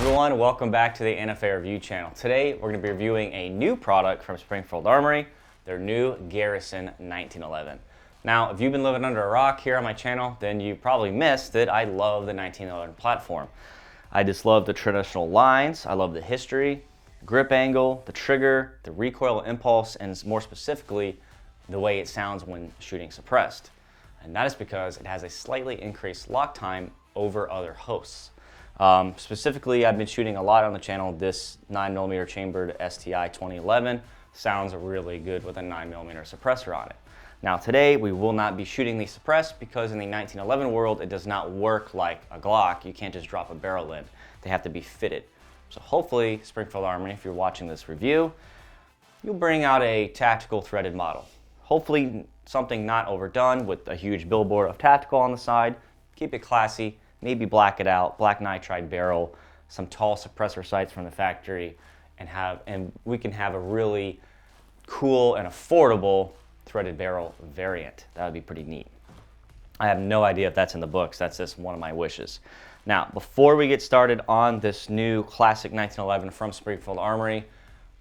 everyone, welcome back to the NFA Review channel. Today we're going to be reviewing a new product from Springfield Armory, their new Garrison 1911. Now, if you've been living under a rock here on my channel, then you probably missed that I love the 1911 platform. I just love the traditional lines, I love the history, grip angle, the trigger, the recoil impulse, and more specifically, the way it sounds when shooting suppressed. And that is because it has a slightly increased lock time over other hosts. Specifically, I've been shooting a lot on the channel. This 9mm chambered STI 2011 sounds really good with a 9mm suppressor on it. Now today, we will not be shooting these suppressed because in the 1911 world, it does not work like a Glock. You can't just drop a barrel in. They have to be fitted. So hopefully, Springfield Armory, if you're watching this review, you'll bring out a tactical threaded model. Hopefully something not overdone with a huge billboard of tactical on the side. Keep it classy. Maybe black it out, black nitride barrel, some tall suppressor sights from the factory, and we can have a really cool and affordable threaded barrel variant. That would be pretty neat. I have no idea if that's in the books. That's just one of my wishes. Now, before we get started on this new classic 1911 from Springfield Armory,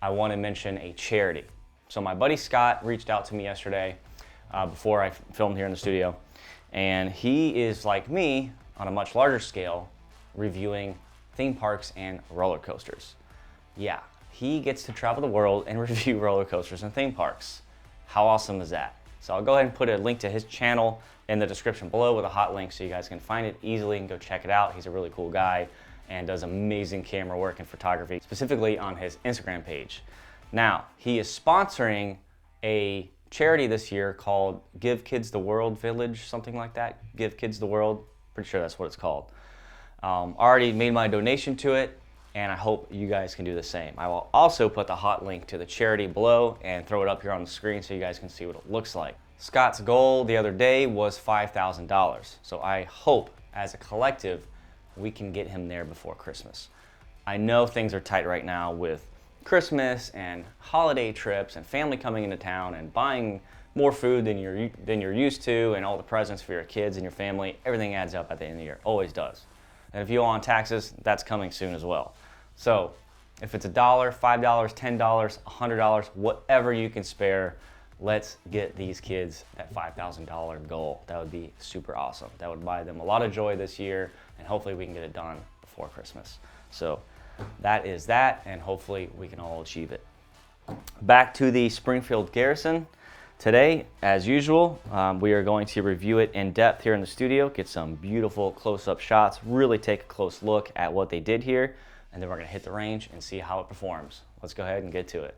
I want to mention a charity. So my buddy Scott reached out to me yesterday before I filmed here in the studio, and he is like me, on a much larger scale, reviewing theme parks and roller coasters. Yeah, he gets to travel the world and review roller coasters and theme parks. How awesome is that? So I'll go ahead and put a link to his channel in the description below with a hot link so you guys can find it easily and go check it out. He's a really cool guy and does amazing camera work and photography, specifically on his Instagram page. Now, he is sponsoring a charity this year called Give Kids the World Village, something like that. Give Kids the World. Pretty sure that's what it's called. Already made my donation to it, and I hope you guys can do the same. I will also put the hot link to the charity below and throw it up here on the screen so you guys can see what it looks like. Scott's goal the other day was $5,000, so I hope as a collective we can get him there before Christmas. I know things are tight right now with Christmas and holiday trips and family coming into town and buying more food than you're used to, and all the presents for your kids and your family. Everything adds up at the end of the year, always does. And if you owe on taxes, that's coming soon as well. So if it's $1, $5, $10, $100, whatever you can spare, let's get these kids that $5,000 goal. That would be super awesome. That would buy them a lot of joy this year, and hopefully we can get it done before Christmas. So that is that, and hopefully we can all achieve it. Back to the Springfield Garrison. Today, as usual, we are going to review it in depth here in the studio, get some beautiful close-up shots, really take a close look at what they did here, and then we're going to hit the range and see how it performs. Let's go ahead and get to it.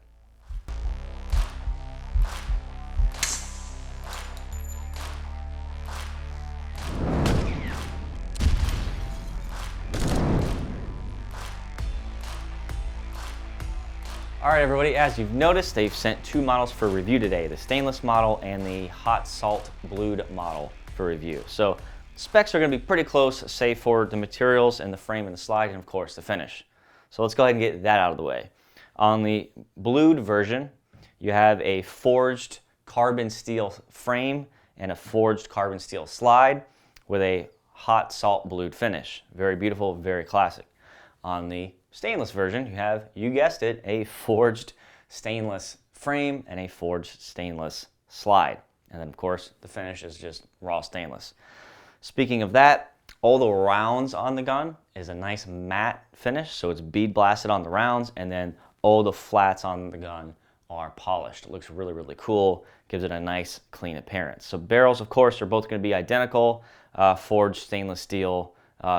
All right, everybody, as you've noticed, they've sent two models for review today, the stainless model and the hot salt blued model for review. So specs are gonna be pretty close, save for the materials and the frame and the slide, and of course the finish. So let's go ahead and get that out of the way. On the blued version, you have a forged carbon steel frame and a forged carbon steel slide with a hot salt blued finish. Very beautiful, very classic. On the stainless version, you have, you guessed it, a forged stainless frame and a forged stainless slide. And then of course, the finish is just raw stainless. Speaking of that, all the rounds on the gun is a nice matte finish, so it's bead blasted on the rounds, and then all the flats on the gun are polished. It looks really, really cool, gives it a nice clean appearance. So barrels, of course, are both going to be identical, forged stainless steel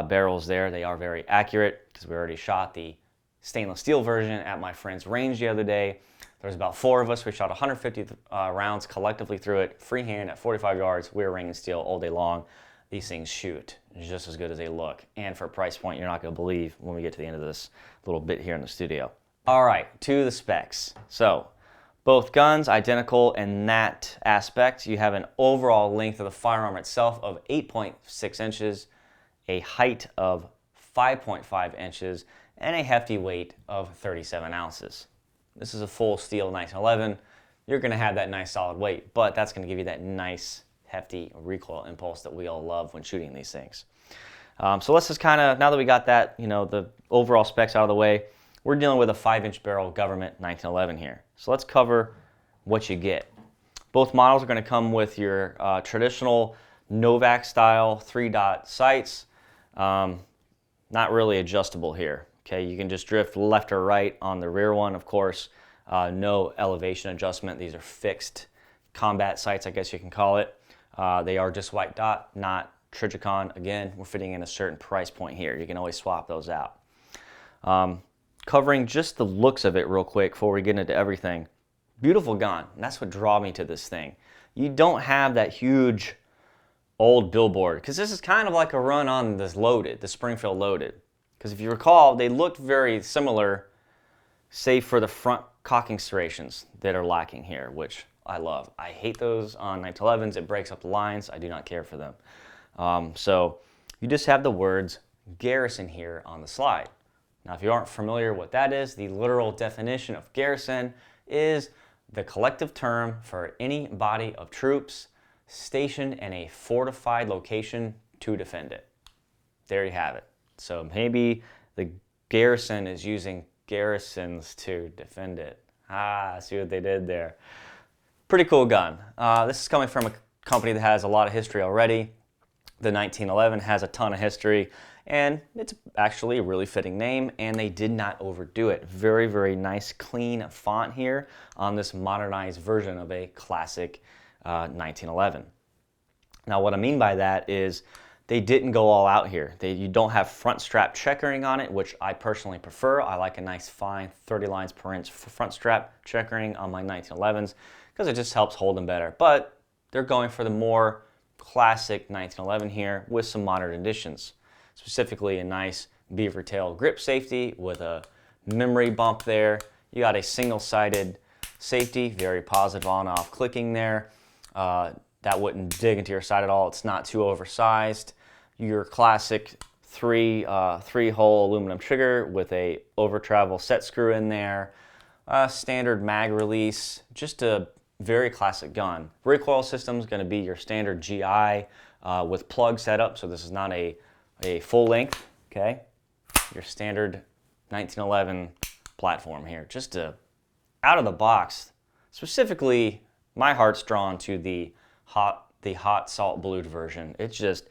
barrels there. They are very accurate because we already shot the stainless steel version at my friend's range the other day. There's about 4 of us. We shot 150 rounds collectively through it, freehand at 45 yards. We were ringing steel all day long. These things shoot just as good as they look. And for a price point you're not going to believe when we get to the end of this little bit here in the studio. All right, to the specs. So both guns identical in that aspect. You have an overall length of the firearm itself of 8.6 inches, a height of 5.5 inches, and a hefty weight of 37 ounces. This is a full steel 1911. You're going to have that nice solid weight, but that's going to give you that nice hefty recoil impulse that we all love when shooting these things. So let's just kind of, now that we got that, the overall specs out of the way, we're dealing with a 5-inch barrel government 1911 here. So let's cover what you get. Both models are going to come with your traditional Novak style 3-dot sights. Not really adjustable here. Okay, you can just drift left or right on the rear one, of course. No elevation adjustment. These are fixed combat sights, I guess you can call it. They are just white dot, not Trijicon. Again, we're fitting in a certain price point here. You can always swap those out. Covering just the looks of it real quick before we get into everything. Beautiful gun. And that's what drew me to this thing. You don't have that huge old billboard, because this is kind of like a run on this Loaded, the Springfield Loaded. Because if you recall, they looked very similar, save for the front cocking serrations that are lacking here, which I love. I hate those on 1911s. It breaks up the lines. I do not care for them. So you just have the words Garrison here on the slide. Now, if you aren't familiar what that is, the literal definition of garrison is the collective term for any body of troops stationed in a fortified location to defend it. There you have it. So maybe the garrison is using garrisons to defend it. See what they did there. Pretty cool gun. This is coming from a company that has a lot of history already. The 1911 has a ton of history, and it's actually a really fitting name, and they did not overdo it. Very, very nice, clean font here on this modernized version of a classic 1911. Now, what I mean by that is they didn't go all out here. You don't have front strap checkering on it, which I personally prefer. I like a nice fine 30 lines per inch front strap checkering on my 1911s because it just helps hold them better. But they're going for the more classic 1911 here with some modern additions, specifically a nice beaver tail grip safety with a memory bump there. You got a single-sided safety, very positive on-off clicking there. That wouldn't dig into your side at all. It's not too oversized. Your classic three-hole aluminum trigger with a over-travel set screw in there. Standard mag release, just a very classic gun. Recoil system is going to be your standard GI with plug setup, so this is not a full length, okay? Your standard 1911 platform here. Just out of the box. Specifically, my heart's drawn to the hot salt blued version. It's just,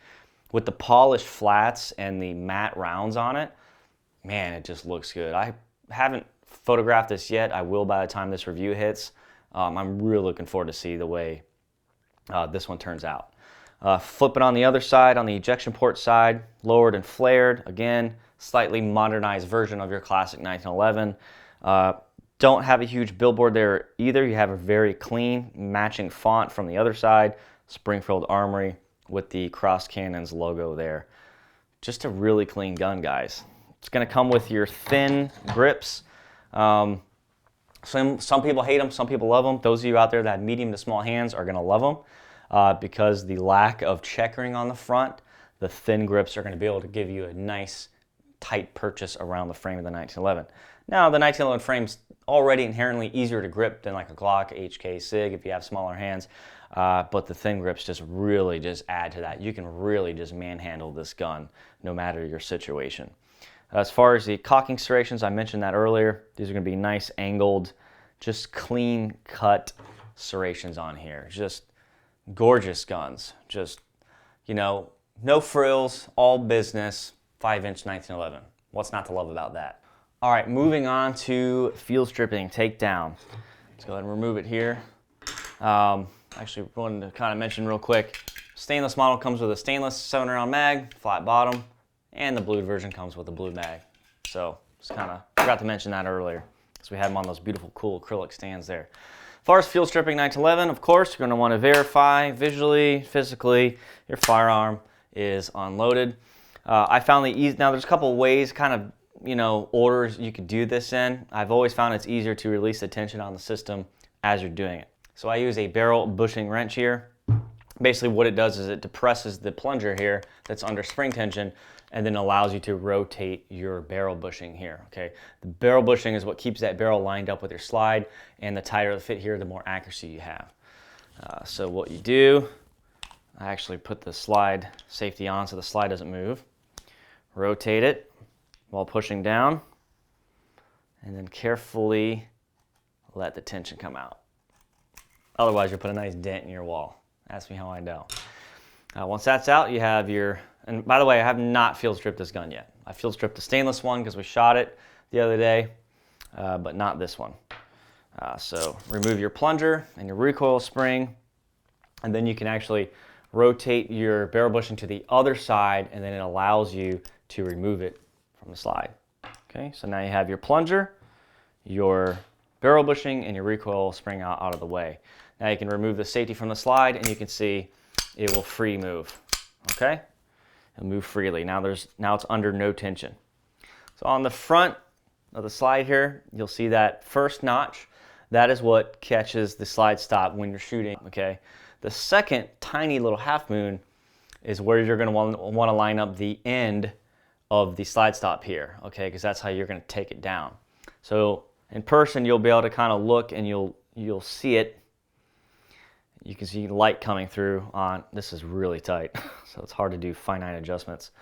with the polished flats and the matte rounds on it, man, it just looks good. I haven't photographed this yet. I will by the time this review hits. I'm really looking forward to see the way this one turns out. Flipping on the other side, on the ejection port side, lowered and flared. Again, slightly modernized version of your classic 1911. Don't have a huge billboard there either. You have a very clean matching font from the other side, Springfield Armory with the cross cannons logo there. Just a really clean gun, guys. It's going to come with your thin grips. Some people hate them, some people love them. Those of you out there that have medium to small hands are going to love them because the lack of checkering on the front, the thin grips are going to be able to give you a nice tight purchase around the frame of the 1911. Now, the 1911 frame's already inherently easier to grip than like a Glock, HK, SIG if you have smaller hands, but the thin grips just really just add to that. You can really just manhandle this gun no matter your situation. As far as the cocking serrations, I mentioned that earlier. These are going to be nice angled, just clean cut serrations on here. Just gorgeous guns. Just, no frills, all business, 5-inch 1911. What's not to love about that? All right, moving on to field stripping, takedown. Let's go ahead and remove it here. Actually, wanted to kind of mention real quick, stainless model comes with a stainless 7-round mag, flat bottom, and the blued version comes with a blue mag. So just kind of forgot to mention that earlier because we have them on those beautiful, cool acrylic stands there. As far as field stripping 1911, of course, you're going to want to verify visually, physically, your firearm is unloaded. I found the easy. Now, there's a couple ways, kind of, orders you could do this in. I've always found it's easier to release the tension on the system as you're doing it. So I use a barrel bushing wrench here. Basically what it does is it depresses the plunger here that's under spring tension and then allows you to rotate your barrel bushing here, okay? The barrel bushing is what keeps that barrel lined up with your slide, and the tighter the fit here, the more accuracy you have. So what you do, I actually put the slide safety on so the slide doesn't move. rotate it while pushing down, and then carefully let the tension come out. Otherwise, you'll put a nice dent in your wall. Ask me how I know. Once that's out, you have your, and by the way, I have not field stripped this gun yet. I field stripped the stainless one because we shot it the other day, but not this one. So remove your plunger and your recoil spring, and then you can actually rotate your barrel bushing to the other side, and then it allows you to remove it from the slide. Okay, so now you have your plunger, your barrel bushing, and your recoil spring out of the way. Now you can remove the safety from the slide, and you can see it will free move. Okay, it'll move freely. Now it's under no tension. So on the front of the slide here, you'll see that first notch. That is what catches the slide stop when you're shooting. Okay, the second tiny little half moon is where you're going to want to line up the end of the slide stop here. Okay, because that's how you're going to take it down. So in person, you'll be able to kind of look and you'll see it. You can see light coming through on, this is really tight, so it's hard to do finite adjustments.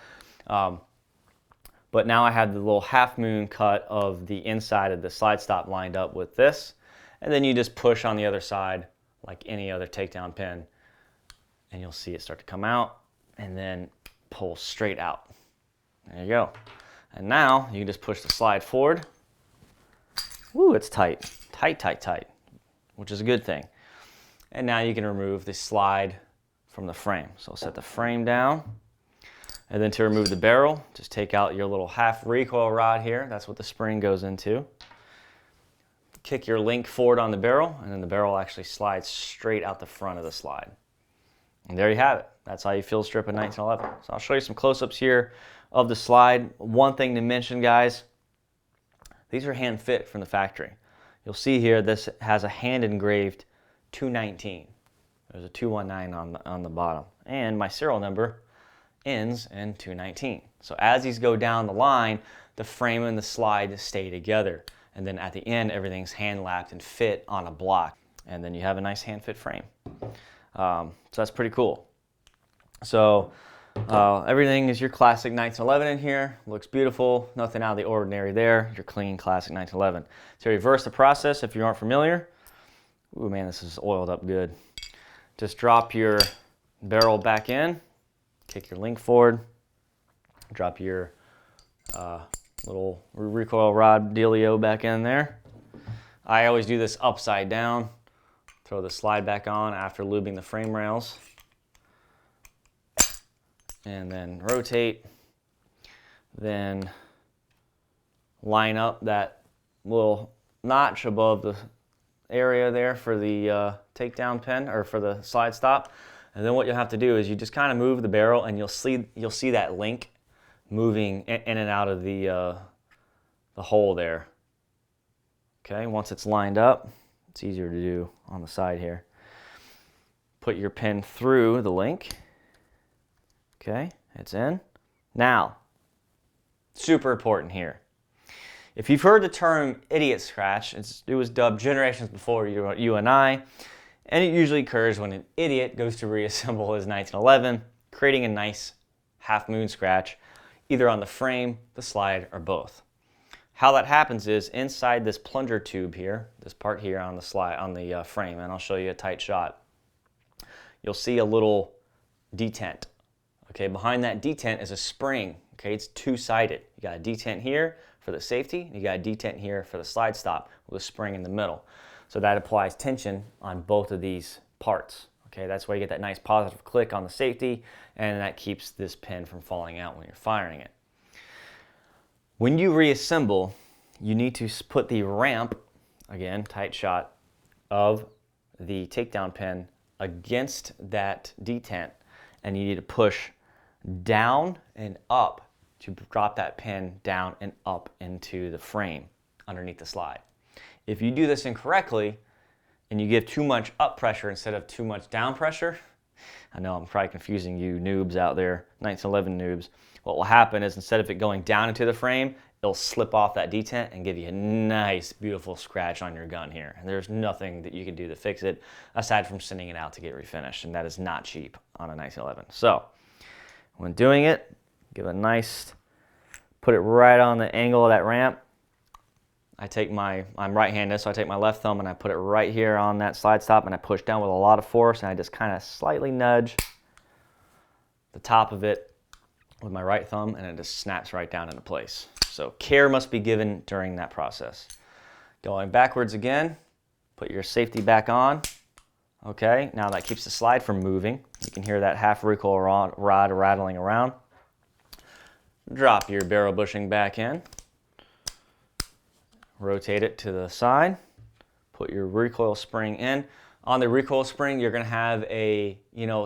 But now I have the little half moon cut of the inside of the slide stop lined up with this, and then you just push on the other side like any other takedown pin, and you'll see it start to come out and then pull straight out. There you go. And now you can just push the slide forward. Woo, it's tight, tight, tight, tight, which is a good thing. And now you can remove the slide from the frame. So I'll set the frame down. And then to remove the barrel, just take out your little half recoil rod here. That's what the spring goes into. Kick your link forward on the barrel, and then the barrel actually slides straight out the front of the slide. And there you have it. That's how you field strip a 1911. So I'll show you some close-ups here of the slide. One thing to mention, guys, these are hand fit from the factory. You'll see here this has a hand engraved 219. There's a 219 on the bottom, and my serial number ends in 219. So as these go down the line, the frame and the slide stay together, and then at the end everything's hand lapped and fit on a block, and then you have a nice hand fit frame. So that's pretty cool. So everything is your classic 1911 in here. Looks beautiful, nothing out of the ordinary there. Your clean classic 1911. To reverse the process, if you aren't familiar, ooh man, this is oiled up good. Just drop your barrel back in, kick your link forward, drop your little recoil rod dealio back in there. I always do this upside down. Throw the slide back on after lubing the frame rails. And then rotate. Then line up that little notch above the area there for the takedown pin, or for the slide stop. And then what you'll have to do is you just kind of move the barrel, and you'll see that link moving in and out of the hole there. Okay, once it's lined up, it's easier to do on the side here. Put your pin through the link. Okay, it's in. Now, super important here. If you've heard the term idiot scratch, it was dubbed generations before you and I, and it usually occurs when an idiot goes to reassemble his 1911, creating a nice half moon scratch, either on the frame, the slide, or both. How that happens is inside this plunger tube here, this part here on the slide, on the frame, and I'll show you a tight shot, you'll see a little detent. Okay, behind that detent is a spring. Okay, it's two-sided. You got a detent here for the safety, you got a detent here for the slide stop with a spring in the middle. So that applies tension on both of these parts. Okay, that's why you get that nice positive click on the safety, and that keeps this pin from falling out when you're firing it. When you reassemble, you need to put the ramp, again, tight shot, of the takedown pin against that detent, and you need to push down and up to drop that pin down and up into the frame underneath the slide. If you do this incorrectly and you give too much up pressure instead of too much down pressure, I know I'm probably confusing you noobs out there, 1911 noobs, what will happen is instead of it going down into the frame, it'll slip off that detent and give you a nice, beautiful scratch on your gun here. And there's nothing that you can do to fix it aside from sending it out to get refinished, and that is not cheap on a 1911. So when doing it, give a nice put it right on the angle of that ramp. I'm right-handed, so I take my left thumb and I put it right here on that slide stop, and I push down with a lot of force, and I just kind of slightly nudge the top of it with my right thumb, and it just snaps right down into place. So care must be given during that process. Going backwards again, put your safety back on. Okay, now that keeps the slide from moving. You can hear that half recoil rod rattling around. Drop your barrel bushing back in. Rotate it to the side. Put your recoil spring in. On the recoil spring, you're going to have a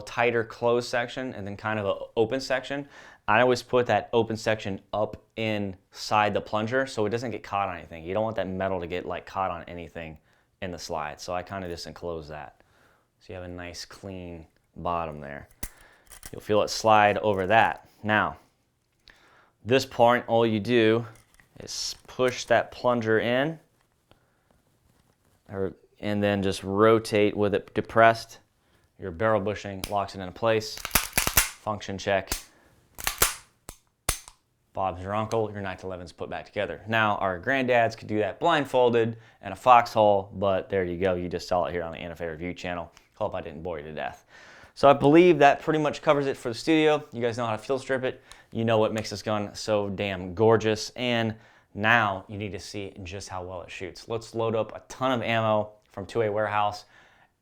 tighter closed section and then kind of an open section. I always put that open section up inside the plunger so it doesn't get caught on anything. You don't want that metal to get caught on anything in the slide. So I kind of just enclose that. So you have a nice clean bottom there. You'll feel it slide over that. Now, this point, all you do is push that plunger in, and then just rotate with it depressed. Your barrel bushing locks it into place. Function check. Bob's your uncle, your 911's put back together. Now, our granddads could do that blindfolded and a foxhole, but there you go. You just saw it here on the NFA Review channel. Hope I didn't bore you to death. So I believe that pretty much covers it for the studio. You guys know how to field strip it. You know what makes this gun so damn gorgeous. And now you need to see just how well it shoots. Let's load up a ton of ammo from 2A Warehouse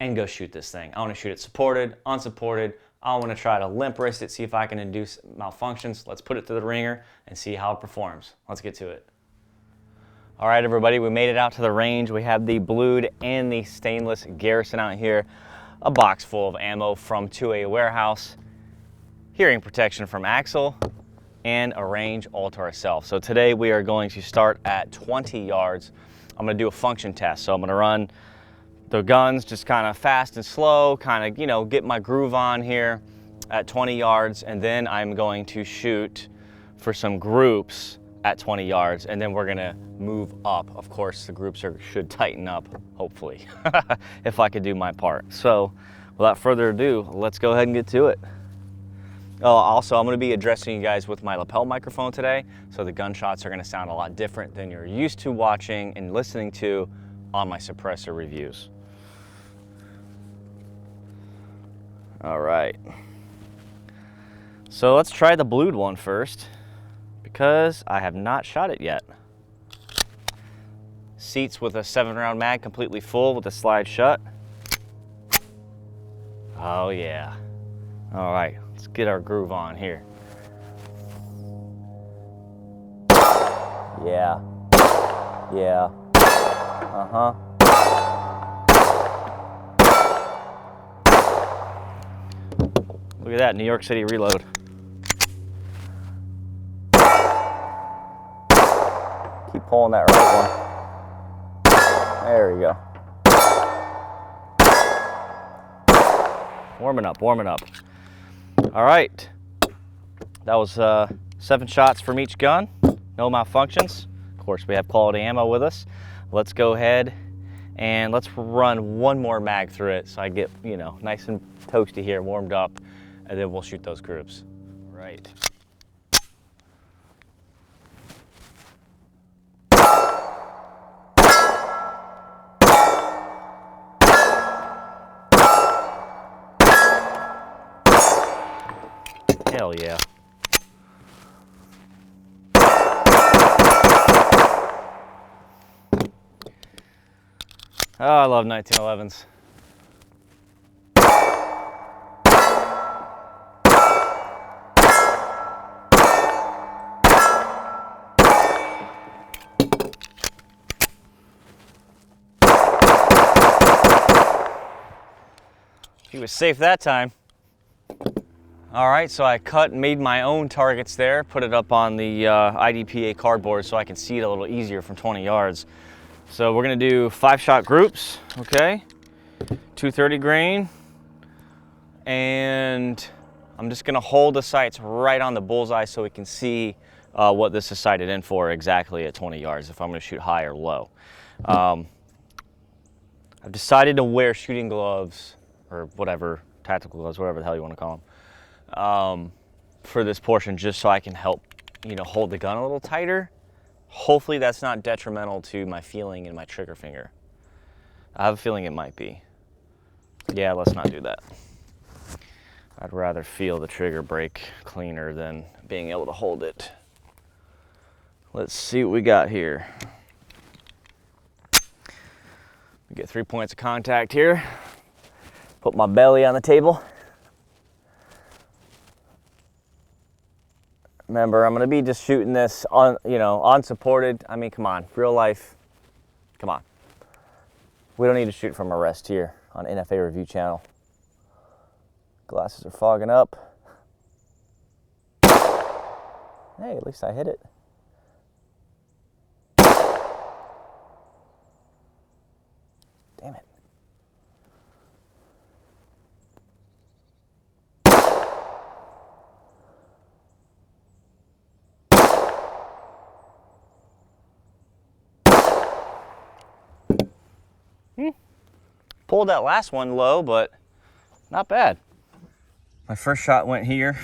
and go shoot this thing. I want to shoot it supported, unsupported. I want to try to limp wrist it, see if I can induce malfunctions. Let's put it to the ringer and see how it performs. Let's get to it. All right, everybody, we made it out to the range. We have the blued and the stainless Garrison out here. A box full of ammo from 2A Warehouse, hearing protection from Axle, and a range all to ourselves. So today we are going to start at 20 yards. I'm going to do a function test. So I'm going to run the guns just kind of fast and slow, kind of, get my groove on here at 20 yards, and then I'm going to shoot for some groups at 20 yards, and then we're gonna move up. Of course, the groups should tighten up, hopefully, if I could do my part. So without further ado, let's go ahead and get to it. Oh, also, I'm gonna be addressing you guys with my lapel microphone today, so the gunshots are gonna sound a lot different than you're used to watching and listening to on my suppressor reviews. All right. So let's try the blued one first, because I have not shot it yet. Seats with a 7-round mag completely full with the slide shut. Oh yeah. All right, let's get our groove on here. Yeah. Yeah. Uh-huh. Look at that, New York City reload. Keep pulling that right one. There we go. Warming up, warming up. All right. That was 7 shots from each gun. No malfunctions. Of course, we have quality ammo with us. Let's go ahead and let's run one more mag through it so I get, nice and toasty here, warmed up, and then we'll shoot those groups. All right. Hell yeah. Oh, I love 1911s. He was safe that time. All right, so I cut and made my own targets there, put it up on the IDPA cardboard so I can see it a little easier from 20 yards. So we're gonna do 5-shot groups, okay? 230 grain, and I'm just gonna hold the sights right on the bullseye so we can see what this is sighted in for exactly at 20 yards, if I'm gonna shoot high or low. I've decided to wear shooting gloves, or whatever, tactical gloves, whatever the hell you wanna call them, for this portion, just so I can help you know, hold the gun a little tighter. Hopefully that's not detrimental to my feeling in my trigger finger. I have a feeling it might be. Yeah, let's not do that. I'd rather feel the trigger break cleaner than being able to hold it. Let's see what we got here. We get 3 points of contact here. Put my belly on the table. Remember, I'm gonna be just shooting this on, you know, unsupported. I mean, come on, real life, come on. We don't need to shoot from a rest here on NFA Review channel. Glasses are fogging up. Hey, at least I hit it. Damn it. Pulled that last one low, but not bad. My first shot went here,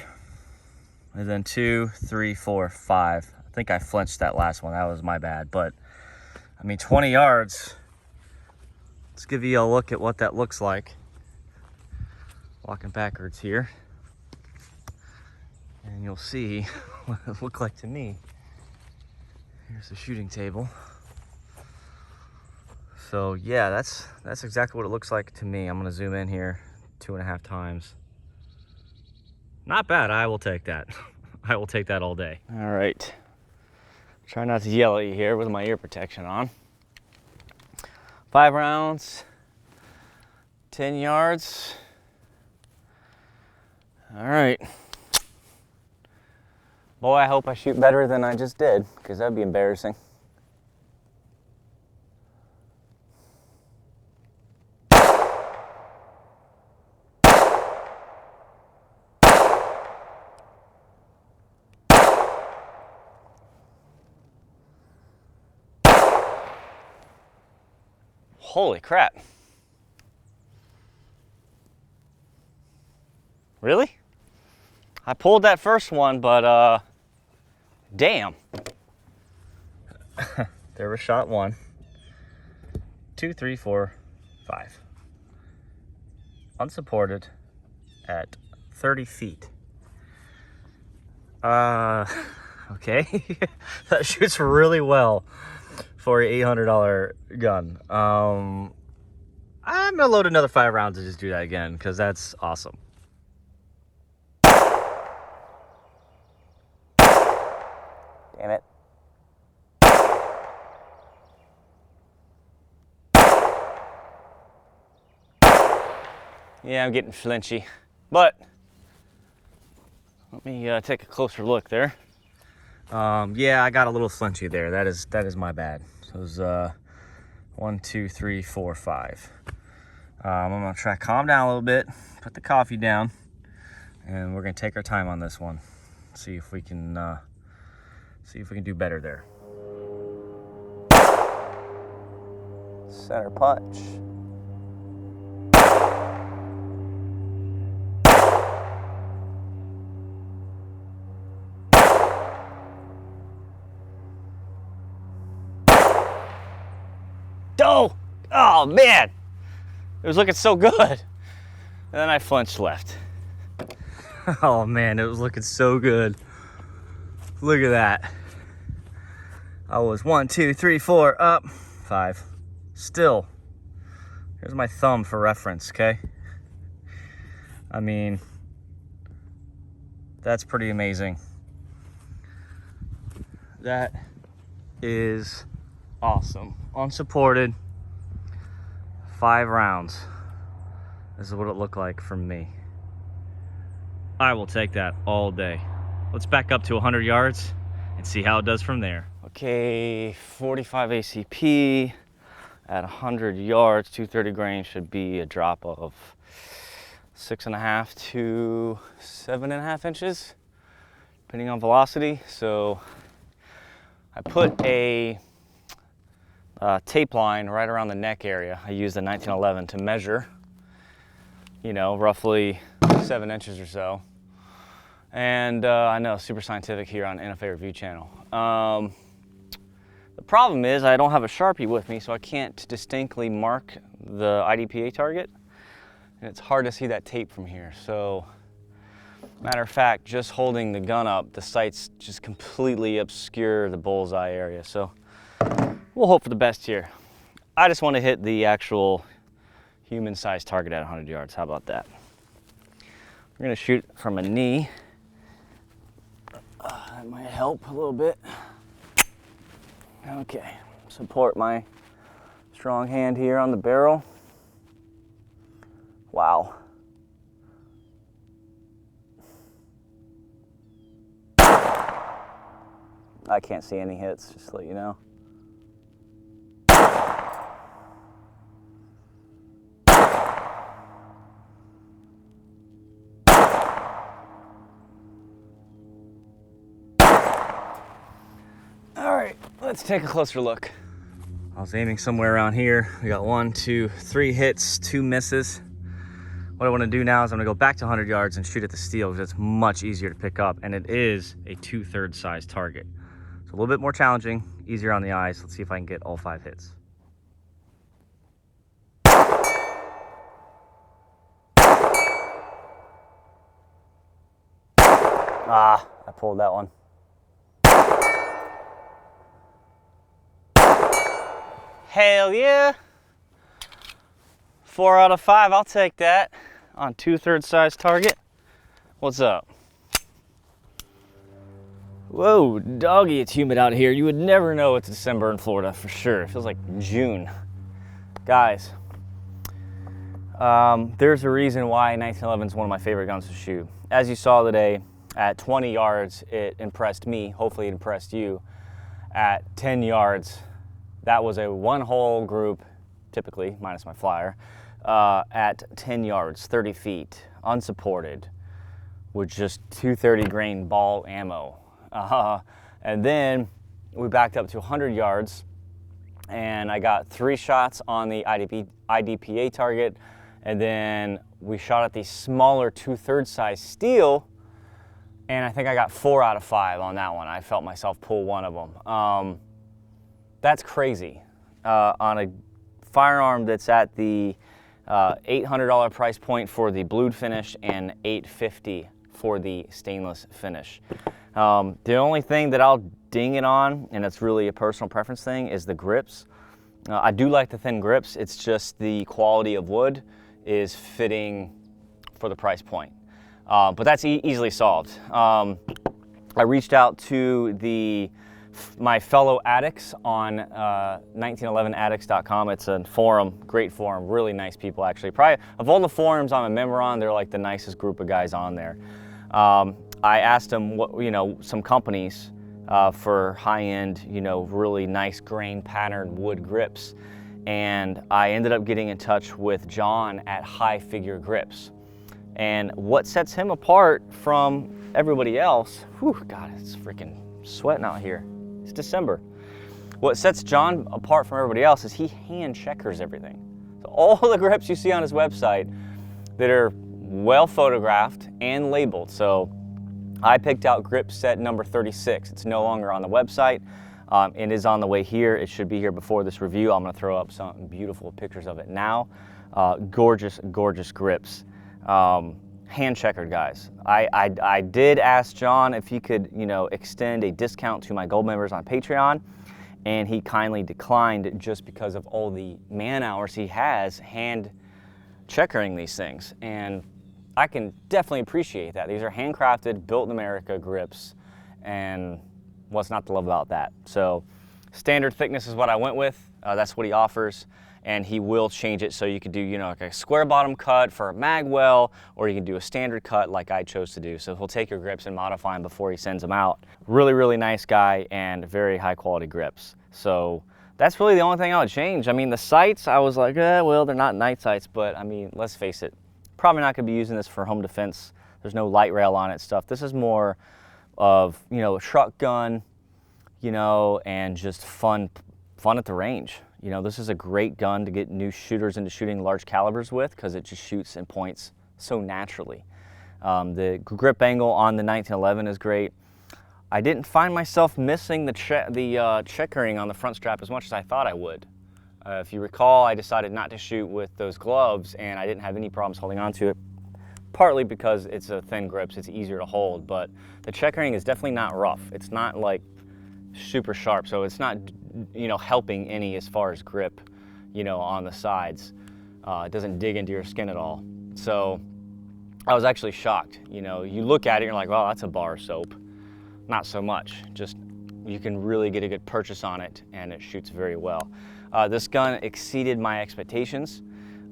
and then 2, 3, 4, 5. I think I flinched that last one. That was my bad, but I mean, 20 yards. Let's give you a look at what that looks like. Walking backwards here, and you'll see what it looked like to me. Here's the shooting table. So yeah, that's exactly what it looks like to me. I'm gonna zoom in here 2.5 times. Not bad, I will take that. I will take that all day. All right, try not to yell at you here with my ear protection on. 5 rounds, 10 yards. All right. Boy, I hope I shoot better than I just did, because that'd be embarrassing. Holy crap. Really? I pulled that first one, but damn. There was shot 1, 2, 3, 4, 5. Unsupported at 30 feet. Okay. That shoots really well for an $800 gun. I'm gonna load another 5 rounds and just do that again, because that's awesome. Damn it. Yeah, I'm getting flinchy, but let me take a closer look there. Yeah, I got a little flinchy there. That is my bad. So it was 1, 2, 3, 4, 5. I'm gonna try to calm down a little bit, put the coffee down, and we're gonna take our time on this one. See if we can do better there. Center punch. Oh man, it was looking so good. And then I flinched left. Oh man, it was looking so good. Look at that. I was 1, 2, 3, 4, up, 5. Still. Here's my thumb for reference, okay? I mean, that's pretty amazing. That is awesome. Unsupported, 5 rounds. This is what it looked like from me. I will take that all day. Let's back up to 100 yards and see how it does from there. Okay, 45 ACP at 100 yards, 230 grain should be a drop of 6.5 to 7.5 inches, depending on velocity. So I put a tape line right around the neck area. I used the 1911 to measure, you know, roughly 7 inches or so. And I know, super scientific here on NFA Review Channel. The problem is I don't have a Sharpie with me, so I can't distinctly mark the IDPA target. And it's hard to see that tape from here. So, matter of fact, just holding the gun up, the sights just completely obscure the bullseye area. So, we'll hope for the best here. I just want to hit the actual human-sized target at 100 yards. How about that? We're going to shoot from a knee. That might help a little bit. Okay, support my strong hand here on the barrel. Wow. I can't see any hits, just to let you know. All right, let's take a closer look. I was aiming somewhere around here. We got 1, 2, 3 hits, 2 misses. What I want to do now is I'm going to go back to 100 yards and shoot at the steel because it's much easier to pick up, and it is a 2/3 size target. So a little bit more challenging, easier on the eyes. Let's see if I can get all 5 hits. Ah, I pulled that one. Hell yeah. 4 out of 5, I'll take that on 2/3 size target. What's up? Whoa, doggy, it's humid out here. You would never know it's December in Florida for sure. It feels like June. Guys, there's a reason why 1911 is one of my favorite guns to shoot. As you saw today, at 20 yards, it impressed me. Hopefully it impressed you. At 10 yards, that was a one-hole group, typically, minus my flyer, at 10 yards, 30 feet, unsupported, with just 230 grain ball ammo. And then we backed up to 100 yards, and I got 3 shots on the IDPA target, and then we shot at the smaller 2/3 size steel, and I think I got 4 out of 5 on that one. I felt myself pull one of them. That's crazy. On a firearm that's at the $800 price point for the blued finish and $850 for the stainless finish. The only thing that I'll ding it on, and it's really a personal preference thing, is the grips. I do like the thin grips. It's just the quality of wood is fitting for the price point. But that's easily solved. I reached out to my fellow addicts on 1911addicts.com. It's a forum, great forum, really nice people actually. Probably of all the forums I'm a member on, they're like the nicest group of guys on there. I asked them what, some companies for high-end, really nice grain patterned wood grips, and I ended up getting in touch with John at High Figure Grips. And what sets him apart from everybody else, whew, God, it's freaking sweating out here. It's December. What sets John apart from everybody else is he hand checkers everything. So all the grips you see on his website that are well photographed and labeled. So I picked out grip set number 36. It's no longer on the website. It is on the way here. It should be here before this review. I'm gonna throw up some beautiful pictures of it now. Gorgeous, gorgeous grips. Hand checkered, guys. I did ask John if he could, extend a discount to my gold members on Patreon, and he kindly declined just because of all the man hours he has hand checkering these things. And I can definitely appreciate that. These are handcrafted, built in America grips, and what's not to love about that? So standard thickness is what I went with. That's what he offers. And he will change it so you could do, like a square bottom cut for a mag well, or you can do a standard cut like I chose to do. So he'll take your grips and modify them before he sends them out. Really, really nice guy and very high quality grips. So that's really the only thing I would change. I mean, the sights, I was like, well, they're not night sights, but I mean, let's face it, probably not gonna be using this for home defense. There's no light rail on it stuff. This is more of, a truck gun, and just fun at the range. This is a great gun to get new shooters into shooting large calibers with because it just shoots and points so naturally. The grip angle on the 1911 is great. I didn't find myself missing the checkering on the front strap as much as I thought I would. If you recall, I decided not to shoot with those gloves, and I didn't have any problems holding on to it, partly because it's a thin grip, so it's easier to hold, but the checkering is definitely not rough. It's not like super sharp, so it's not, you know, helping any as far as grip, you know, on the sides. It doesn't dig into your skin at all. So I was actually shocked. You know, you look at it, you're like, well, that's a bar of soap. Not so much. Just, you can really get a good purchase on it, and it shoots very well. This gun exceeded my expectations.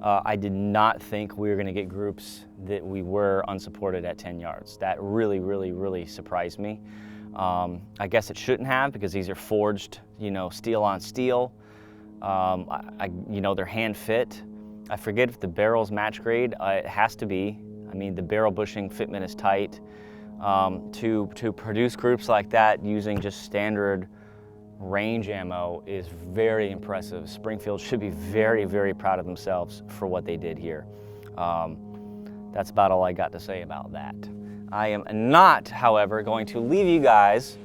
I did not think we were going to get groups that we were unsupported at 10 yards. That really surprised me. I guess it shouldn't have, because these are forged, you know, steel on steel. You know, they're hand fit. I forget if the barrel's match grade. It has to be. I mean, the barrel bushing fitment is tight. To produce groups like that using just standard range ammo is very impressive. Springfield should be very proud of themselves for what they did here. That's about all I got to say about that. I am not, however, going to leave you guys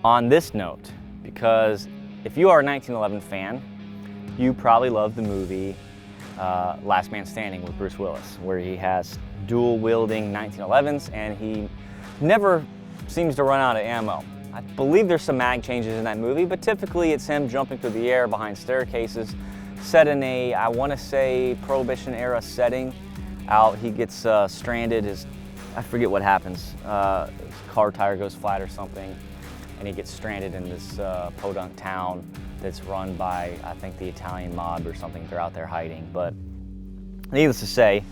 on this note, because if you are a 1911 fan, you probably love the movie Last Man Standing with Bruce Willis, where he has dual-wielding 1911s, and he never seems to run out of ammo. I believe there's some mag changes in that movie, but typically it's him jumping through the air behind staircases, set in a, I want to say, Prohibition-era setting. Out, he gets stranded. I forget what happens. His car tire goes flat or something, and he gets stranded in this podunk town that's run by, I think, the Italian mob or something. They're out there hiding. But needless to say,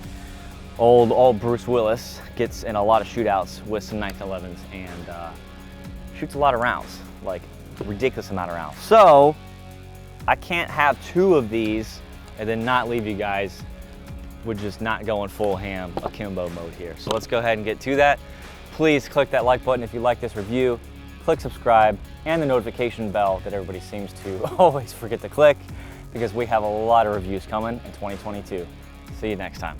old Bruce Willis gets in a lot of shootouts with some 1911s and shoots a lot of rounds, like a ridiculous amount of rounds. So I can't have two of these and then not leave you guys with just not going full ham akimbo mode here. So let's go ahead and get to that. Please click that like button if you like this review. Click subscribe and the notification bell that everybody seems to always forget to click, because we have a lot of reviews coming in 2022. See you next time.